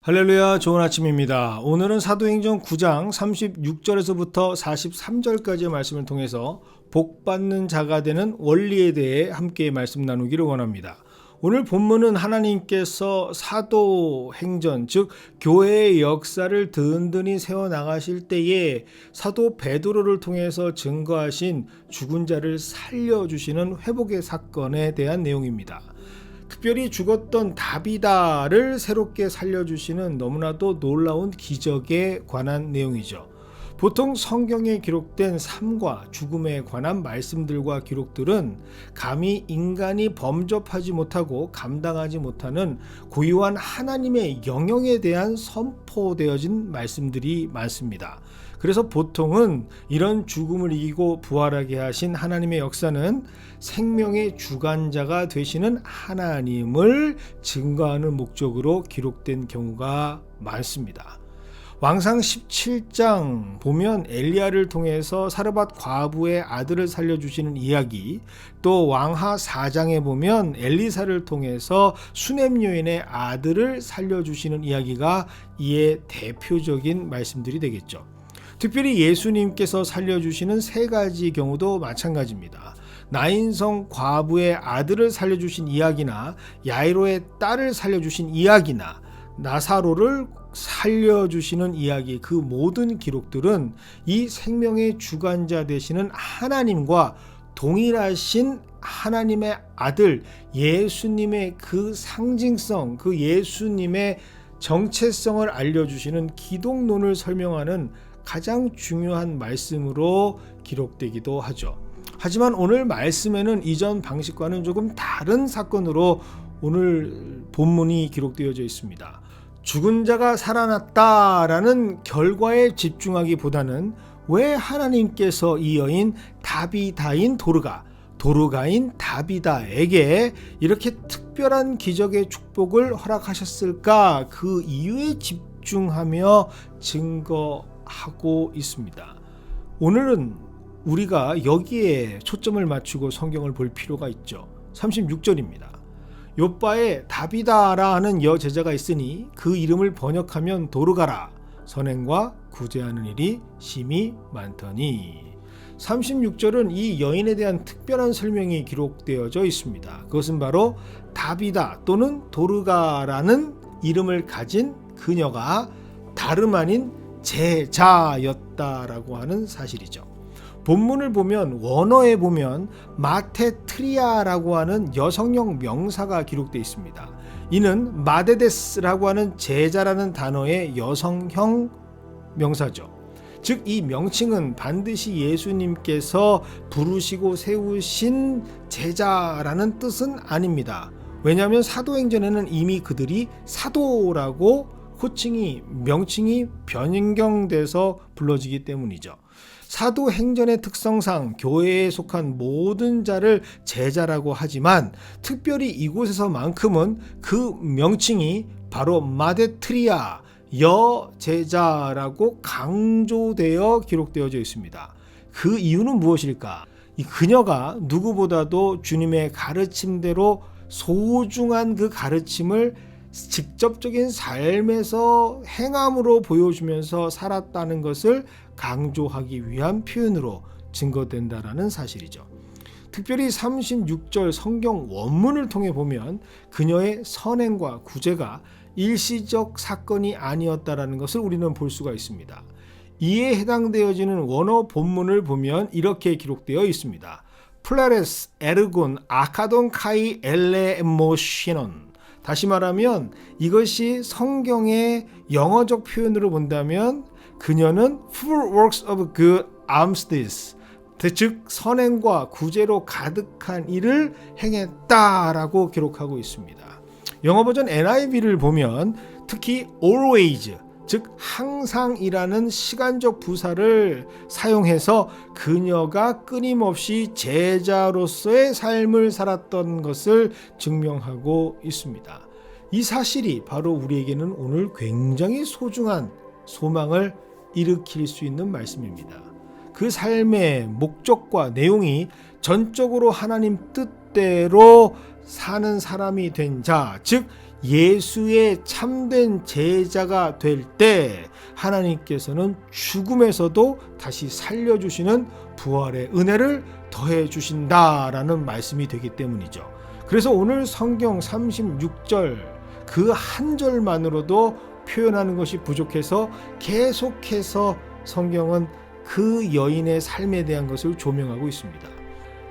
할렐루야, 좋은 아침입니다. 오늘은 사도행전 9장 36절에서부터 43절까지의 말씀을 통해서 복받는 자가 되는 원리에 대해 함께 말씀 나누기를 원합니다. 오늘 본문은 하나님께서 사도행전, 즉 교회의 역사를 든든히 세워나가실 때에 사도 베드로를 통해서 증거하신 죽은 자를 살려주시는 회복의 사건에 대한 내용입니다. 특별히 죽었던 다비다를 새롭게 살려주시는 너무나도 놀라운 기적에 관한 내용이죠. 보통 성경에 기록된 삶과 죽음에 관한 말씀들과 기록들은 감히 인간이 범접하지 못하고 감당하지 못하는 고유한 하나님의 영역에 대한 선포되어진 말씀들이 많습니다. 그래서 보통은 이런 죽음을 이기고 부활하게 하신 하나님의 역사는 생명의 주관자가 되시는 하나님을 증거하는 목적으로 기록된 경우가 많습니다. 왕상 17장 보면 엘리야를 통해서 사르밧 과부의 아들을 살려주시는 이야기, 또 왕하 4장에 보면 엘리사를 통해서 수넴 여인의 아들을 살려주시는 이야기가 이에 대표적인 말씀들이 되겠죠. 특별히 예수님께서 살려주시는 세 가지 경우도 마찬가지입니다. 나인성 과부의 아들을 살려주신 이야기나 야이로의 딸을 살려주신 이야기나 나사로를 살려주시는 이야기, 그 모든 기록들은 이 생명의 주관자 되시는 하나님과 동일하신 하나님의 아들 예수님의 그 상징성, 그 예수님의 정체성을 알려주시는 기독론을 설명하는 가장 중요한 말씀으로 기록되기도 하죠. 하지만 오늘 말씀에는 이전 방식과는 조금 다른 사건으로 오늘 본문이 기록되어져 있습니다. 죽은 자가 살아났다라는 결과에 집중하기보다는 왜 하나님께서 이 여인 다비다인 도르가인 다비다에게 이렇게 특별한 기적의 축복을 허락하셨을까, 그 이유에 집중하며 증거하고 있습니다. 오늘은 우리가 여기에 초점을 맞추고 성경을 볼 필요가 있죠. 36절입니다. 요바에 다비다라 하는 여제자가 있으니 그 이름을 번역하면 도르가라, 선행과 구제하는 일이 심히 많더니. 36절은 이 여인에 대한 특별한 설명이 기록되어져 있습니다. 그것은 바로 다비다 또는 도르가라는 이름을 가진 그녀가 다름 아닌 제자였다라고 하는 사실이죠. 본문을 보면 원어에 보면 마테트리아라고 하는 여성형 명사가 기록되어 있습니다. 이는 마데데스라고 하는 제자라는 단어의 여성형 명사죠. 즉 이 명칭은 반드시 예수님께서 부르시고 세우신 제자라는 뜻은 아닙니다. 왜냐하면 사도행전에는 이미 그들이 사도라고 명칭이 변경돼서 불러지기 때문이죠. 사도행전의 특성상 교회에 속한 모든 자를 제자라고 하지만 특별히 이곳에서만큼은 그 명칭이 바로 마데트리아 여제자라고 강조되어 기록되어져 있습니다. 그 이유는 무엇일까? 이 그녀가 누구보다도 주님의 가르침대로 소중한 그 가르침을 직접적인 삶에서 행함으로 보여주면서 살았다는 것을 강조하기 위한 표현으로 증거된다라는 사실이죠. 특별히 36절 성경 원문을 통해 보면 그녀의 선행과 구제가 일시적 사건이 아니었다라는 것을 우리는 볼 수가 있습니다. 이에 해당되어지는 원어 본문을 보면 이렇게 기록되어 있습니다. 플레레스 에르곤 아카돈 카이 엘레 모시논. 다시 말하면 이것이 성경의 영어적 표현으로 본다면 그녀는 full works of good armistice, 즉 선행과 구제로 가득한 일을 행했다라고 기록하고 있습니다. 영어 버전 NIV를 보면 특히 always, 즉 항상이라는 시간적 부사를 사용해서 그녀가 끊임없이 제자로서의 삶을 살았던 것을 증명하고 있습니다. 이 사실이 바로 우리에게는 오늘 굉장히 소중한 소망을 일으킬 수 있는 말씀입니다. 그 삶의 목적과 내용이 전적으로 하나님 뜻대로 사는 사람이 된 자, 즉 예수의 참된 제자가 될 때 하나님께서는 죽음에서도 다시 살려주시는 부활의 은혜를 더해 주신다라는 말씀이 되기 때문이죠. 그래서 오늘 성경 36절 그 한 절만으로도 표현하는 것이 부족해서 계속해서 성경은 그 여인의 삶에 대한 것을 조명하고 있습니다.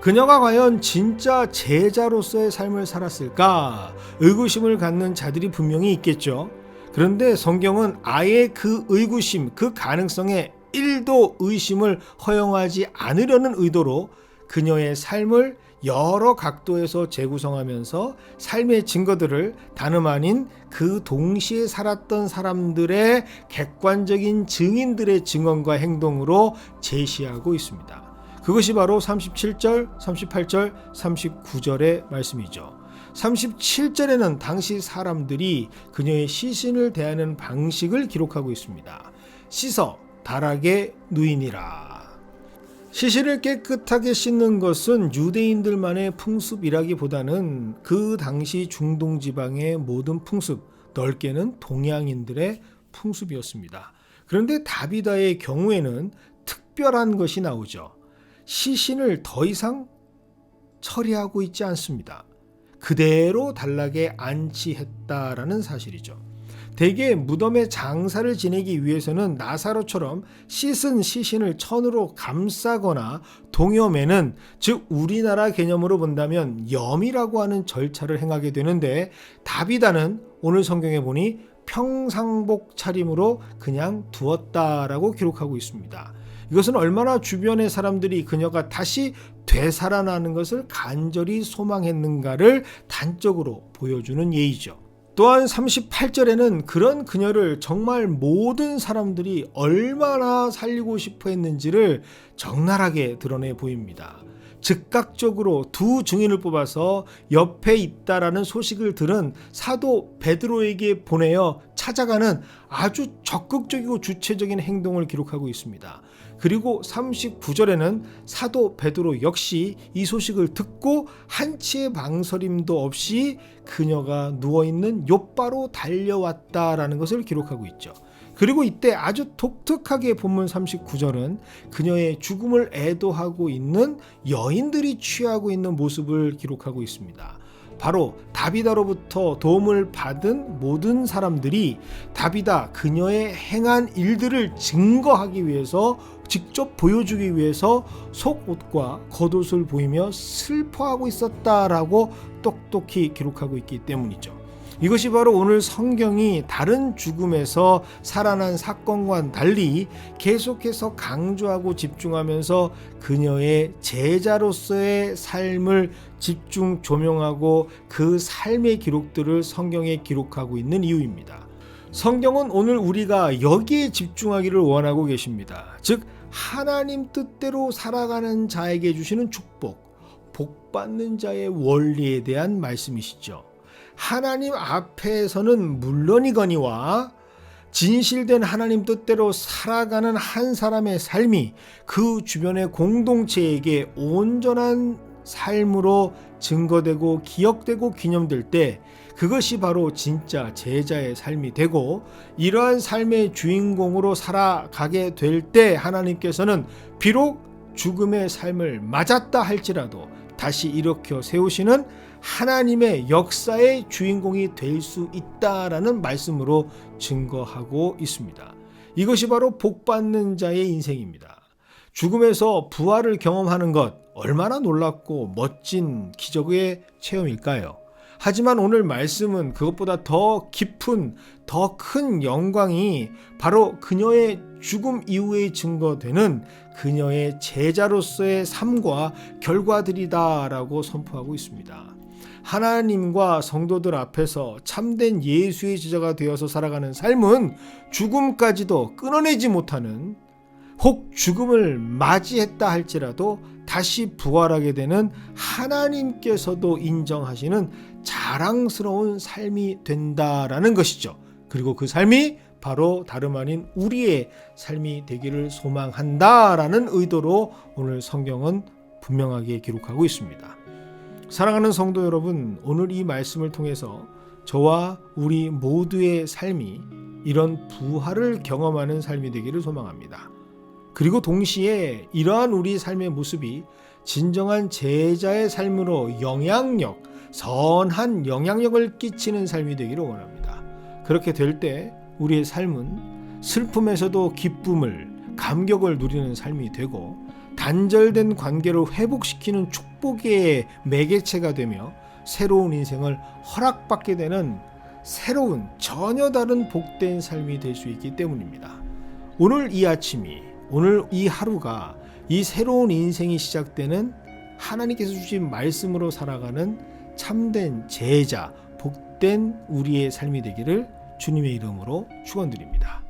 그녀가 과연 진짜 제자로서의 삶을 살았을까? 의구심을 갖는 자들이 분명히 있겠죠. 그런데 성경은 아예 그 의구심, 그 가능성에 1도 의심을 허용하지 않으려는 의도로 그녀의 삶을 여러 각도에서 재구성하면서 삶의 증거들을 다름 아닌 그 동시에 살았던 사람들의 객관적인 증인들의 증언과 행동으로 제시하고 있습니다. 그것이 바로 37절, 38절, 39절의 말씀이죠. 37절에는 당시 사람들이 그녀의 시신을 대하는 방식을 기록하고 있습니다. 씻어 다락에 누이니라. 시신을 깨끗하게 씻는 것은 유대인들만의 풍습이라기보다는 그 당시 중동 지방의 모든 풍습, 넓게는 동양인들의 풍습이었습니다. 그런데 다비다의 경우에는 특별한 것이 나오죠. 시신을 더 이상 처리하고 있지 않습니다. 그대로 단락에 안치했다라는 사실이죠. 대개 무덤의 장사를 지내기 위해서는 나사로처럼 씻은 시신을 천으로 감싸거나 동여매는, 즉 우리나라 개념으로 본다면 염이라고 하는 절차를 행하게 되는데, 다비다는 오늘 성경에 보니 평상복 차림으로 그냥 두었다라고 기록하고 있습니다. 이것은 얼마나 주변의 사람들이 그녀가 다시 되살아나는 것을 간절히 소망했는가를 단적으로 보여주는 예이죠. 또한 38절에는 그런 그녀를 정말 모든 사람들이 얼마나 살리고 싶어 했는지를 적나라하게 드러내 보입니다. 즉각적으로 두 증인을 뽑아서 옆에 있다라는 소식을 들은 사도 베드로에게 보내어 찾아가는 아주 적극적이고 주체적인 행동을 기록하고 있습니다. 그리고 39절에는 사도 베드로 역시 이 소식을 듣고 한치의 망설임도 없이 그녀가 누워있는 욥바로 달려왔다라는 것을 기록하고 있죠. 그리고 이때 아주 독특하게 본문 39절은 그녀의 죽음을 애도하고 있는 여인들이 취하고 있는 모습을 기록하고 있습니다. 바로 다비다로부터 도움을 받은 모든 사람들이 다비다 그녀의 행한 일들을 증거하기 위해서, 직접 보여주기 위해서 속옷과 겉옷을 보이며 슬퍼하고 있었다라고 똑똑히 기록하고 있기 때문이죠. 이것이 바로 오늘 성경이 다른 죽음에서 살아난 사건과는 달리 계속해서 강조하고 집중하면서 그녀의 제자로서의 삶을 집중 조명하고 그 삶의 기록들을 성경에 기록하고 있는 이유입니다. 성경은 오늘 우리가 여기에 집중하기를 원하고 계십니다. 즉 하나님 뜻대로 살아가는 자에게 주시는 축복, 복받는 자의 원리에 대한 말씀이시죠. 하나님 앞에서는 물론이거니와 진실된 하나님 뜻대로 살아가는 한 사람의 삶이 그 주변의 공동체에게 온전한 삶으로 증거되고 기억되고 기념될 때 그것이 바로 진짜 제자의 삶이 되고, 이러한 삶의 주인공으로 살아가게 될 때 하나님께서는 비록 죽음의 삶을 맞았다 할지라도 다시 일으켜 세우시는 하나님의 역사의 주인공이 될 수 있다라는 말씀으로 증거하고 있습니다. 이것이 바로 복받는 자의 인생입니다. 죽음에서 부활을 경험하는 것, 얼마나 놀랍고 멋진 기적의 체험일까요? 하지만 오늘 말씀은 그것보다 더 깊은, 더 큰 영광이 바로 그녀의 죽음 이후에 증거되는 그녀의 제자로서의 삶과 결과들이다라고 선포하고 있습니다. 하나님과 성도들 앞에서 참된 예수의 제자가 되어서 살아가는 삶은 죽음까지도 끊어내지 못하는, 혹 죽음을 맞이했다 할지라도 다시 부활하게 되는 하나님께서도 인정하시는 자랑스러운 삶이 된다라는 것이죠. 그리고 그 삶이 바로 다름 아닌 우리의 삶이 되기를 소망한다라는 의도로 오늘 성경은 분명하게 기록하고 있습니다. 사랑하는 성도 여러분, 오늘 이 말씀을 통해서 저와 우리 모두의 삶이 이런 부활을 경험하는 삶이 되기를 소망합니다. 그리고 동시에 이러한 우리 삶의 모습이 진정한 제자의 삶으로 선한 영향력을 끼치는 삶이 되기를 원합니다. 그렇게 될 때 우리의 삶은 슬픔에서도 기쁨을, 감격을 누리는 삶이 되고 단절된 관계를 회복시키는 축복의 매개체가 되며 새로운 인생을 허락받게 되는 새로운 전혀 다른 복된 삶이 될 수 있기 때문입니다. 오늘 이 아침이, 오늘 이 하루가 이 새로운 인생이 시작되는 하나님께서 주신 말씀으로 살아가는 참된 제자, 복된 우리의 삶이 되기를 주님의 이름으로 축원드립니다.